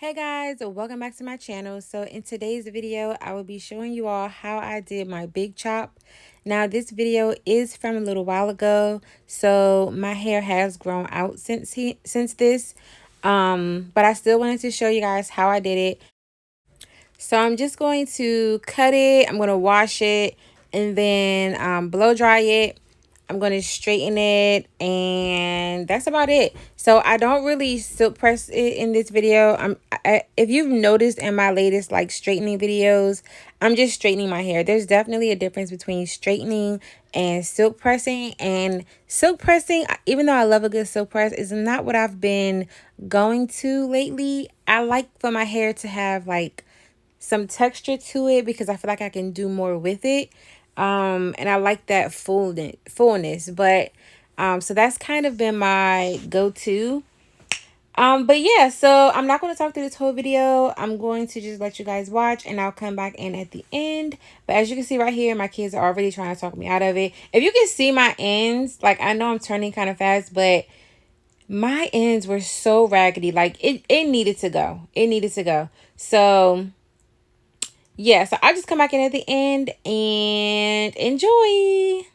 Hey guys, welcome back to my channel. So in today's video, I will be showing you all how I did my big chop. Now this video is from a little while ago, so my hair has grown out since this. But I still wanted to show you guys how I did it. So I'm just going to cut it, I'm going to wash it, and then blow dry it. I'm going to straighten it, and that's about it. So I don't really silk press it in this video. If you've noticed in my latest like straightening videos, I'm just straightening my hair. There's definitely a difference between straightening and silk pressing. And silk pressing, even though I love a good silk press, is not what I've been going to lately. I like for my hair to have like some texture to it because I feel like I can do more with it. And I like that fullness. But so that's kind of been my go-to. But yeah, so I'm not going to talk through this whole video. I'm going to just let you guys watch and I'll come back in at the end. But as you can see right here, my kids are already trying to talk me out of it. If you can see my ends, like I know I'm turning kind of fast, but my ends were so raggedy. Like it needed to go. It needed to go. So yeah, so I'll just come back in at the end and enjoy.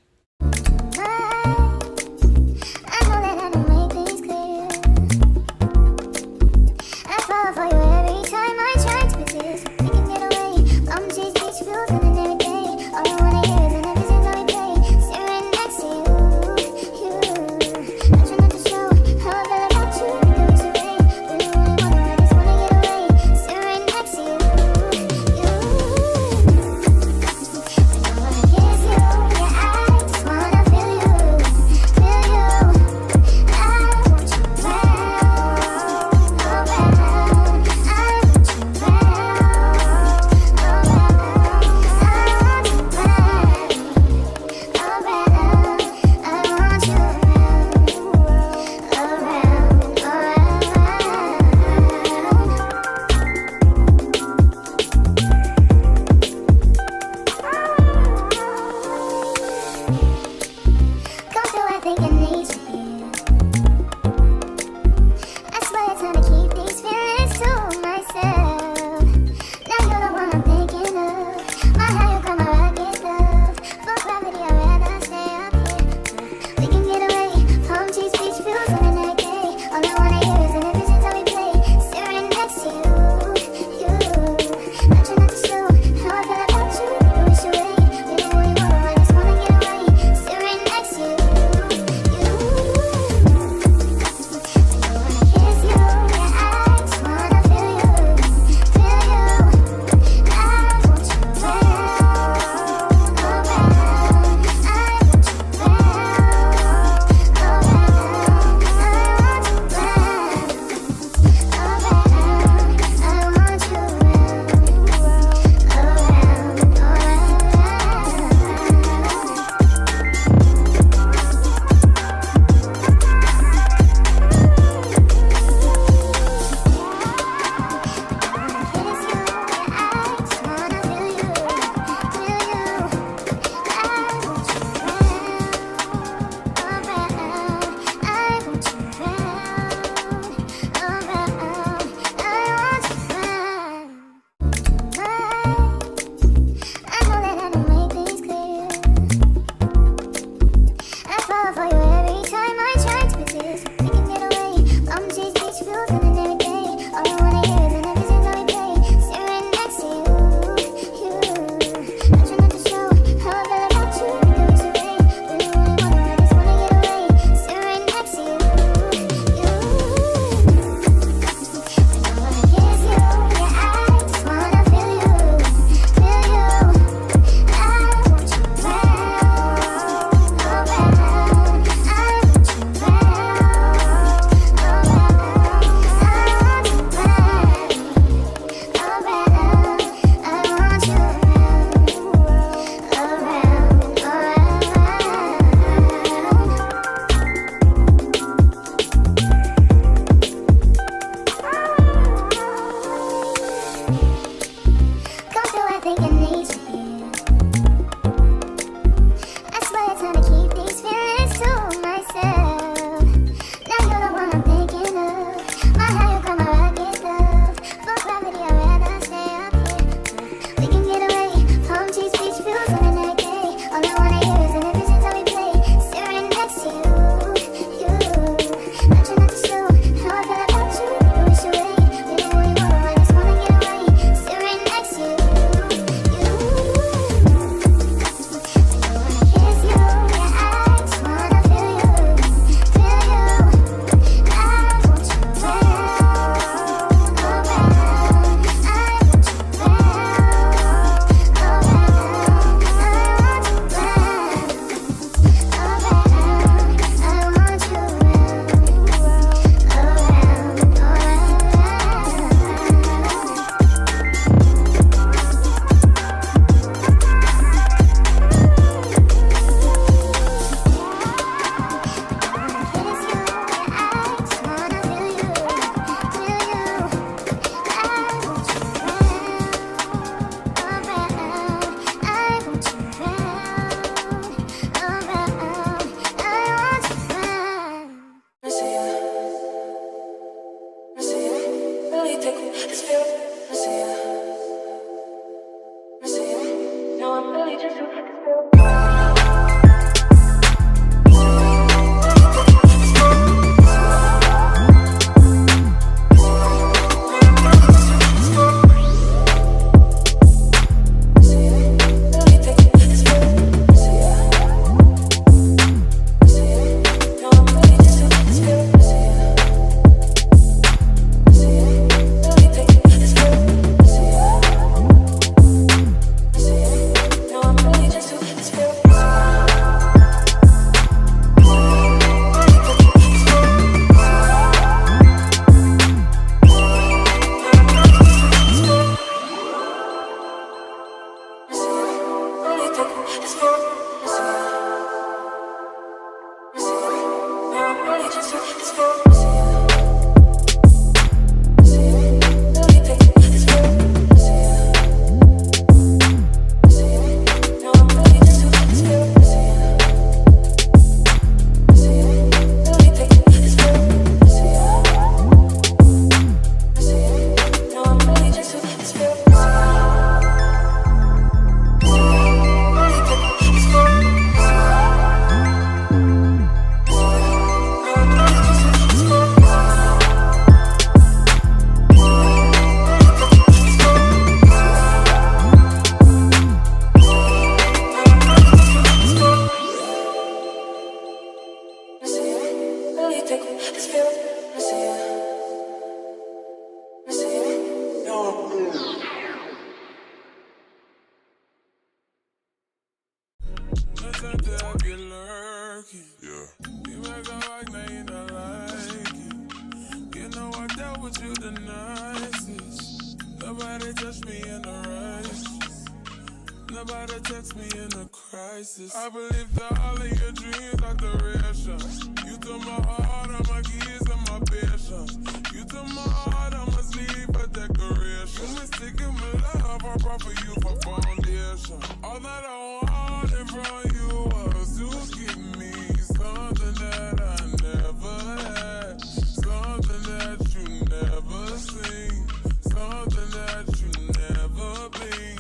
Nobody text me in a crisis. I believe that all of your dreams are duration. You took my heart, all my keys, and my patience. You took my heart, I must leave a decoration. You mistaken my love, I brought for you for foundation. All that I wanted from you was to give me something that I never had, something that you never seen, something that you never been.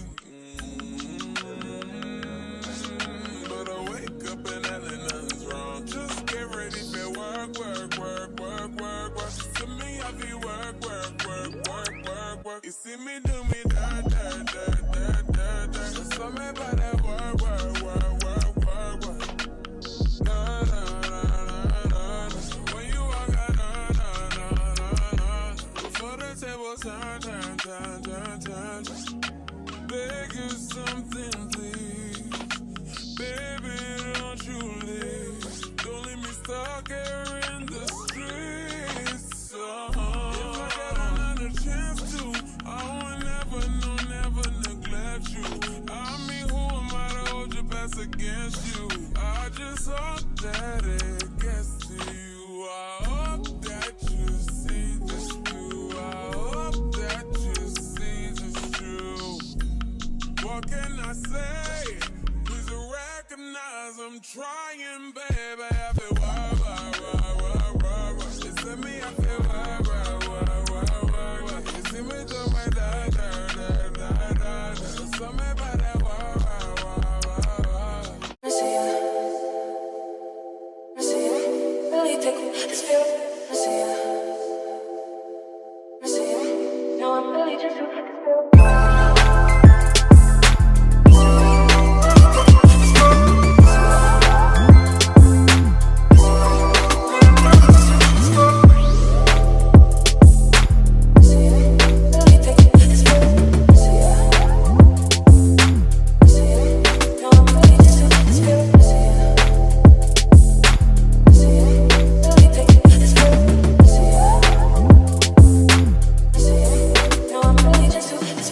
But I wake up and nothing's wrong. Just get ready for work, work, work, work, work, work. To me, I be work, work, work, work, work, work. You see me do me dirt, dirt, dirt, dirt, dirt, dirt. There's something about that work, work, work, work, work, work. Na, na, na, na, na, na. When you walk out, na, na, na, na, na. Before the table turn, turn, turn, turn, turn. Beg you something, please. Baby, don't you leave. Don't leave me stuck here in the streets. If I get another chance to, I will never, no, never neglect you. I mean, who am I to hold your best against you? I just hope that it gets to you. I hope that you see this through. I hope that you see this through. What can I say? Please recognize I'm trying, baby. I feel you see me, I feel you see me do my da. Something about that I see you, really tickle this feeling. I see you, no, I'm really just too this feeling. This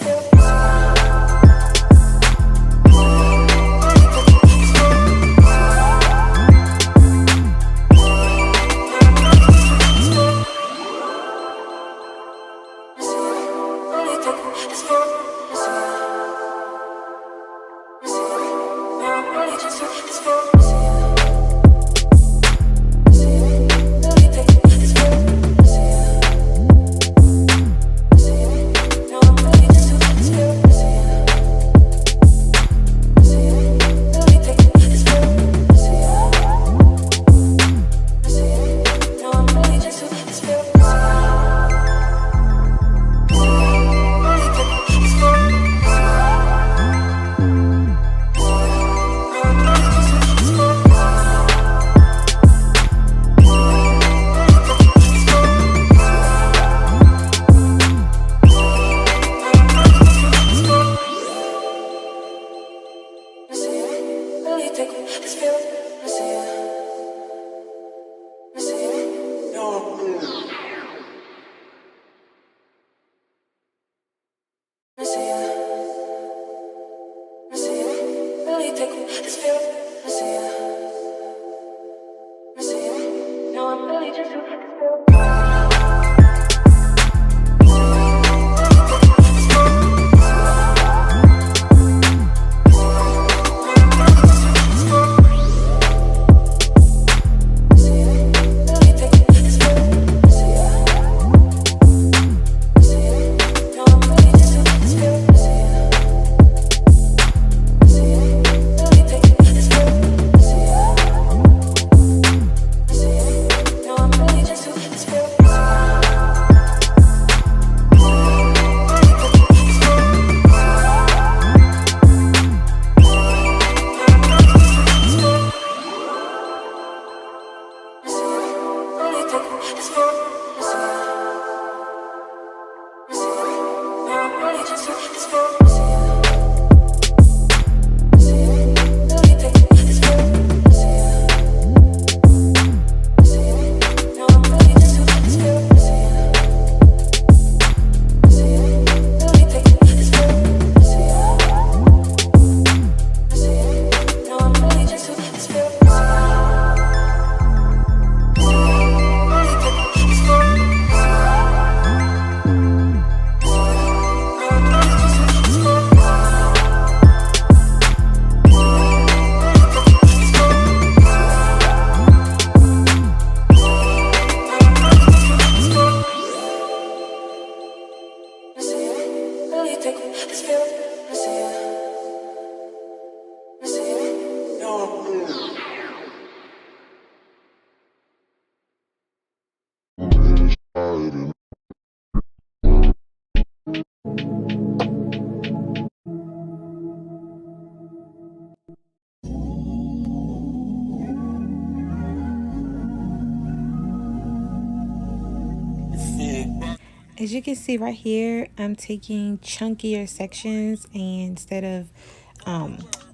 As you can see right here, I'm taking chunkier sections and instead of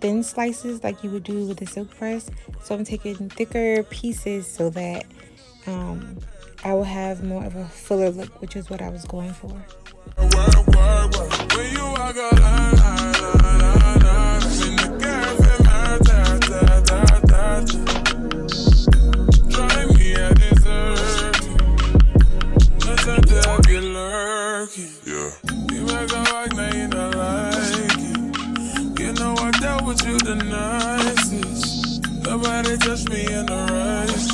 thin slices like you would do with the silk press. So I'm taking thicker pieces so that I will have more of a fuller look, which is what I was going for. The nicest. Nobody touched me in the righteous.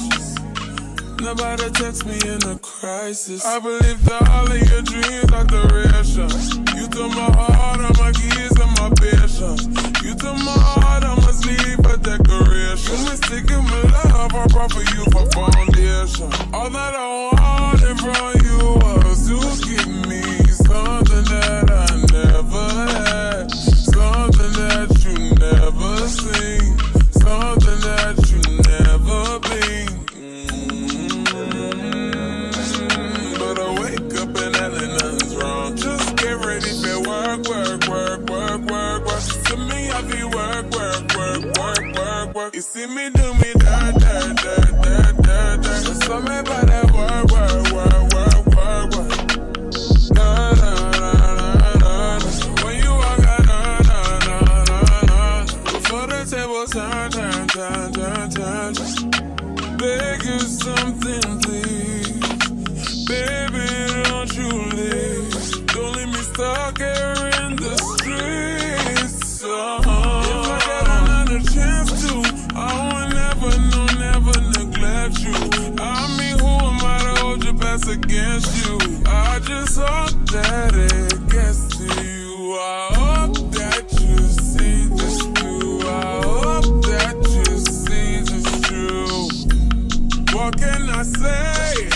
Nobody text me in a crisis. I believe that all of your dreams are durations. You took my heart, all my keys, and my patience. You took my heart, I must leave a decoration. You mistaken my love, I brought for you for foundation. All that I wanted from you was to give me something that I never had. Something that you never seen, something that you never been. But I wake up and nothing's wrong. Just get ready for work, work, work, work, work, work. To me, I be work, work, work, work, work, work. You see me do me dirt, dirt, dirt, dirt, dirt, dirt. There's something about that work, work, work, work, work, work. Da, da, da, da, da, da. When you walk out, da, da, da, da, da. Before the table turn, turn, turn, turn, turn, turn. Beg you something, please. Baby, don't you leave. Don't leave me stuck here in the streets. If I get another chance to, I would never, no, never neglect you. I mean, who am I to hold your best against you? I just hope that it gets to you. I hope that you see this through. I hope that you see this through. What can I say?